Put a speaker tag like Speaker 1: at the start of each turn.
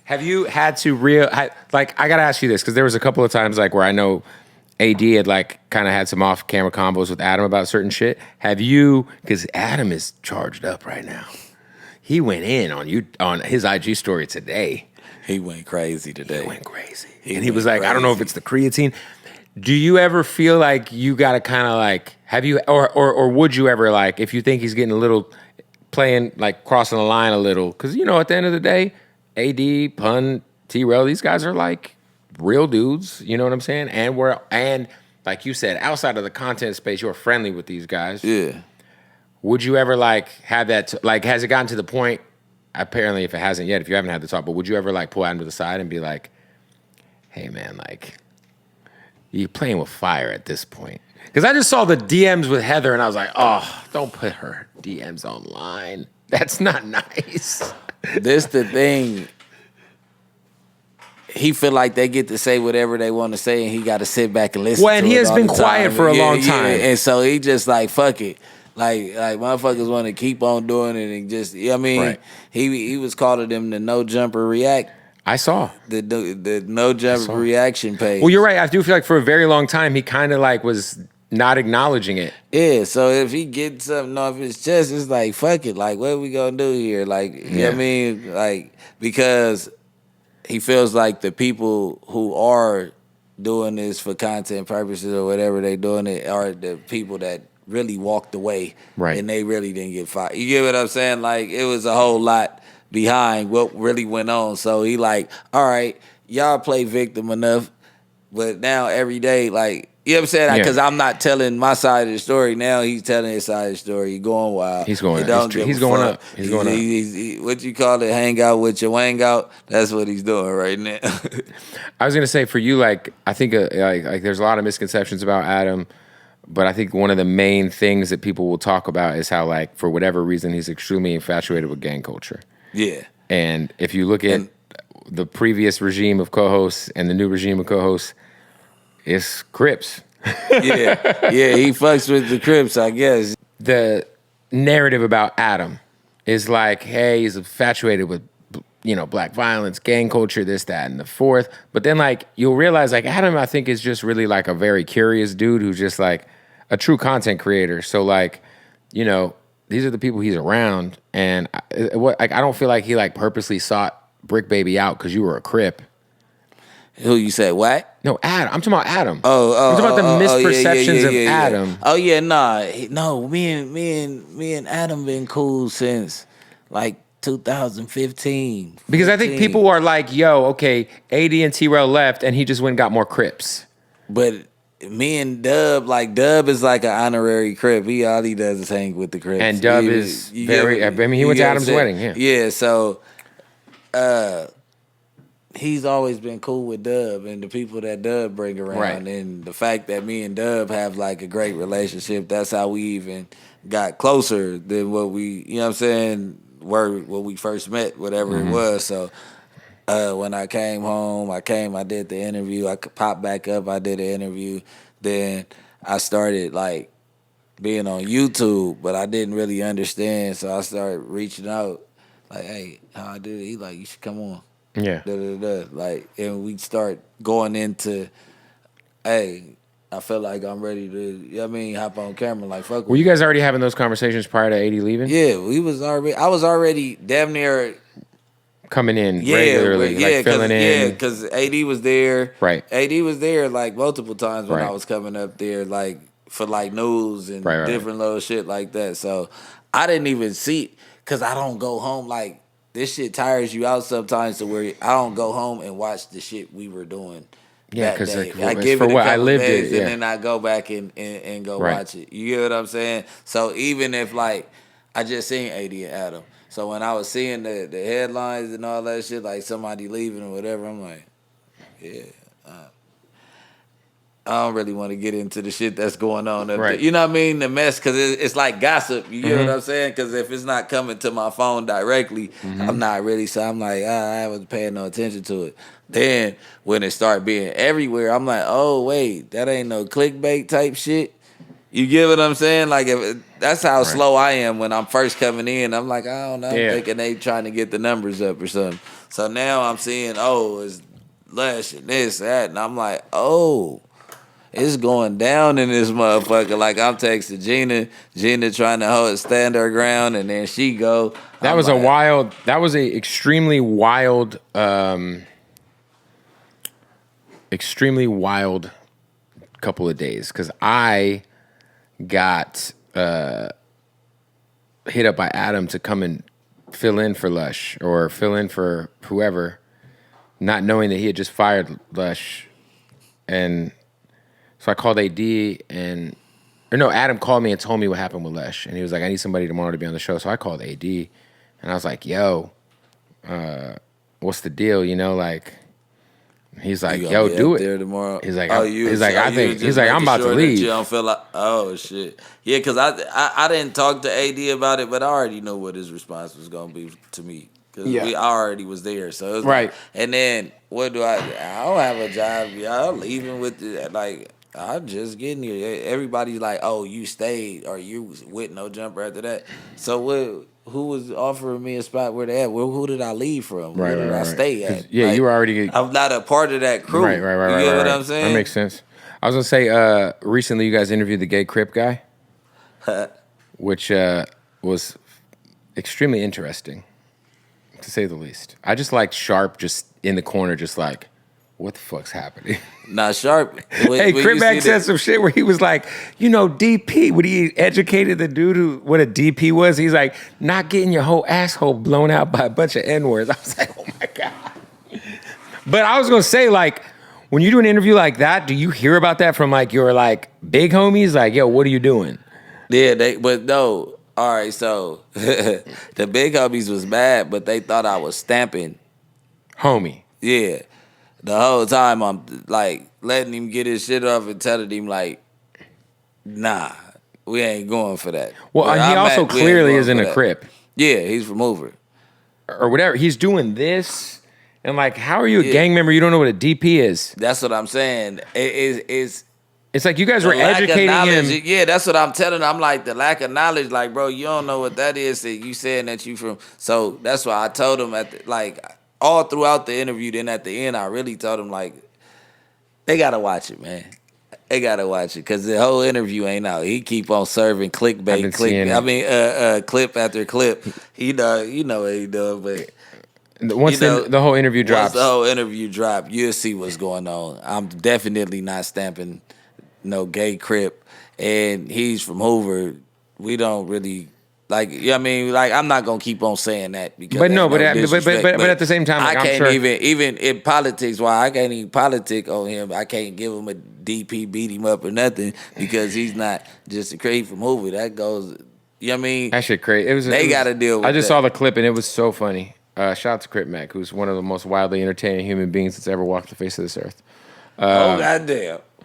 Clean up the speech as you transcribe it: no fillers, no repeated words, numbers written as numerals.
Speaker 1: Have you had to like, I got to ask you this, because there was a couple of times like where I know AD had like kind of had some off-camera combos with Adam about certain shit. Have you, because Adam is charged up right now. He went in on his IG story today.
Speaker 2: He went crazy today.
Speaker 1: He went crazy. He was like, I don't know if it's the creatine. Do you ever feel like you got to kind of like, have you, or would you ever like, if you think he's getting a little, playing, like crossing the line a little, because, you know, at the end of the day, AD, Pun, T-Rail, these guys are like real dudes, you know what I'm saying? And like you said, outside of the content space, you're friendly with these guys.
Speaker 2: Yeah.
Speaker 1: Would you ever like have that, like, has it gotten to the point, apparently if it hasn't yet, if you haven't had the talk, but would you ever like pull Adam to the side and be like, hey man, like, you're playing with fire at this point? Because I just saw the DMs with Heather and I was like, oh, don't put her DMs online. That's not nice.
Speaker 2: This the thing. He feel like they get to say whatever they want to say, and he got to sit back and listen.
Speaker 1: Well, and
Speaker 2: to
Speaker 1: he
Speaker 2: it
Speaker 1: has
Speaker 2: all
Speaker 1: been
Speaker 2: the
Speaker 1: quiet
Speaker 2: time.
Speaker 1: for a long time,
Speaker 2: and so he just like fuck it. Like motherfuckers want to keep on doing it and just. You know what I mean,
Speaker 1: right.
Speaker 2: He was calling them the no jumper react.
Speaker 1: I saw
Speaker 2: the no jumper reaction page.
Speaker 1: Well, you're right. I do feel like for a very long time he kind of like was not acknowledging it.
Speaker 2: Yeah, so if he gets something off his chest, it's like, fuck it. Like, what are we gonna do here? Like, you know what I mean? Like, because he feels like the people who are doing this for content purposes or whatever they doing it are the people that really walked away.
Speaker 1: Right.
Speaker 2: And they really didn't get fired. You get what I'm saying? Like, it was a whole lot behind what really went on. So he like, all right, y'all play victim enough, but now every day, like, you know what I'm saying? Because I'm not telling my side of the story. Now he's telling his side of the story. He's going wild.
Speaker 1: He's going up. He's going up. He's going up.
Speaker 2: What you call it? Hang out with your wang out? That's what he's doing right now.
Speaker 1: I was going to say for you, like, I think like there's a lot of misconceptions about Adam, but I think one of the main things that people will talk about is how, like, for whatever reason, he's extremely infatuated with gang culture.
Speaker 2: Yeah.
Speaker 1: And if you look at the previous regime of co-hosts and the new regime of co-hosts, it's Crips.
Speaker 2: Yeah, he fucks with the Crips, I guess.
Speaker 1: The narrative about Adam is like, hey, he's infatuated with, you know, black violence, gang culture, this, that, and the fourth. But then, like, you'll realize, like, Adam, I think, is just really, like, a very curious dude who's just, like, a true content creator. So, like, you know, these are the people he's around. And I don't feel like he, like, purposely sought Bricc Baby out because you were a Crip.
Speaker 2: Who you said, what?
Speaker 1: No, Adam. I'm talking about Adam. I'm
Speaker 2: talking
Speaker 1: about the misperceptions of Adam.
Speaker 2: Oh yeah, no. Me and Adam been cool since like 2015.
Speaker 1: Because I think people are like, yo, okay, AD and T-Rail left, and he just went and got more Crips.
Speaker 2: But me and Dub, like Dub is like an honorary Crip. All he does is hang with the Crips.
Speaker 1: And Dub is very. I mean, he went to Adam's wedding. Yeah.
Speaker 2: Yeah. So. He's always been cool with Dub and the people that Dub bring around.
Speaker 1: Right.
Speaker 2: And the fact that me and Dub have like a great relationship, that's how we even got closer than what we, you know what I'm saying, were when we first met, whatever it was. So when I came home, I did the interview. I popped back up, I did the interview. Then I started like being on YouTube, but I didn't really understand. So I started reaching out like, hey, how I did it? He like, you should come on.
Speaker 1: Yeah.
Speaker 2: Like, and we start going into, hey, I feel like I'm ready to, you know what I mean, hop on camera, like, fuck.
Speaker 1: Were you guys already having those conversations prior to AD leaving?
Speaker 2: Yeah, I was already damn near
Speaker 1: coming in regularly, like filling in.
Speaker 2: Yeah, because AD was there.
Speaker 1: Right.
Speaker 2: AD was there like multiple times when I was coming up there, like for like news and different little shit like that. So I didn't even see, because I don't go home like. This shit tires you out sometimes to where I don't go home and watch the shit we were doing.
Speaker 1: Yeah, because
Speaker 2: I give
Speaker 1: for
Speaker 2: it a
Speaker 1: what I
Speaker 2: couple
Speaker 1: lived
Speaker 2: days
Speaker 1: it,
Speaker 2: and then I go back and go watch it. You get what I'm saying? So even if like I just seen AD and Adam, so when I was seeing the headlines and all that shit, like somebody leaving or whatever, I'm like, yeah. I don't really want to get into the shit that's going on up there. You know what I mean? The mess, because it's like gossip. You get what I'm saying? Because if it's not coming to my phone directly, I'm not really, so I'm like, I wasn't paying no attention to it. Then when it started being everywhere, I'm like, oh, wait, that ain't no clickbait type shit. You get what I'm saying? Like, that's how slow I am when I'm first coming in. I'm like, I don't know, I'm thinking they trying to get the numbers up or something. So now I'm seeing, it's Lush and this, that, and I'm like, oh, it's going down in this motherfucker. Like I'm texting Gina trying to stand her ground, and then she go.
Speaker 1: That was a extremely wild, couple of days because I got hit up by Adam to come and fill in for Lush or fill in for whoever, not knowing that he had just fired Lush. And so I called AD Adam called me and told me what happened with Lush. And he was like, I need somebody tomorrow to be on the show. So I called AD and I was like, yo, what's the deal? Like, he's like, yo, do it.
Speaker 2: There tomorrow.
Speaker 1: He's like, I'm about to leave.
Speaker 2: You don't feel like, oh shit, yeah, because I didn't talk to AD about it, but I already know what his response was gonna be to me because I already was there. So it was
Speaker 1: right.
Speaker 2: And then what do I don't have a job. Y'all leaving with it like. I'm just getting here. Everybody's like, "Oh, you stayed, or you with no jumper after that." So what? Who was offering me a spot where they at? Who did I leave from? Where did I stay at?
Speaker 1: Yeah, you were already.
Speaker 2: I'm not a part of that crew.
Speaker 1: Right.
Speaker 2: You get what I'm saying?
Speaker 1: That makes sense. I was gonna say, recently you guys interviewed the gay Crip guy, which was extremely interesting, to say the least. I just liked Sharp just in the corner, just like, what the fuck's happening?
Speaker 2: Nah, Sharp.
Speaker 1: Hey, Cripback said some shit where he was like, DP, when he educated the dude what a DP was, he's like, not getting your whole asshole blown out by a bunch of N-words. I was like, oh my God. But I was going to say, like, when you do an interview like that, do you hear about that from, like, your, like, big homies? Like, yo, what are you doing?
Speaker 2: Yeah, but no. All right, so the big homies was mad, but they thought I was stamping.
Speaker 1: Homie.
Speaker 2: Yeah. The whole time I'm like letting him get his shit off and telling him like, nah, we ain't going for that.
Speaker 1: Well, and he also clearly isn't a Crip.
Speaker 2: Yeah, he's from Hoover.
Speaker 1: Or whatever. He's doing this. And like, how are you a gang member? You don't know what a DP is.
Speaker 2: That's what I'm saying.
Speaker 1: It's like you guys were educating him.
Speaker 2: Yeah, that's what I'm telling him. I'm like, the lack of knowledge, like, bro, you don't know what that is. You saying that you from. So that's why I told him all throughout the interview, then at the end, I really told him, like, they got to watch it, man. They got to watch it because the whole interview ain't out. He keep on serving clickbait, clip after clip. You know what he doing, but...
Speaker 1: Once the whole interview drops.
Speaker 2: Once the whole interview drop, you'll see what's going on. I'm definitely not stamping no gay Crip, and he's from Hoover. We don't really... Like, you know what I mean? Like, I'm not going to keep on saying that because
Speaker 1: but at the same time, like,
Speaker 2: I can't
Speaker 1: I'm sure.
Speaker 2: even in politics, I can't even politic on him. I can't give him a DP, beat him up or nothing because he's not just a crazy from Hoover. That goes, you know what I mean?
Speaker 1: That shit crazy. They got to deal with I just saw the clip and it was so funny. Shout out to Crip Mac, who's one of the most wildly entertaining human beings that's ever walked the face of this earth.
Speaker 2: Oh, goddamn.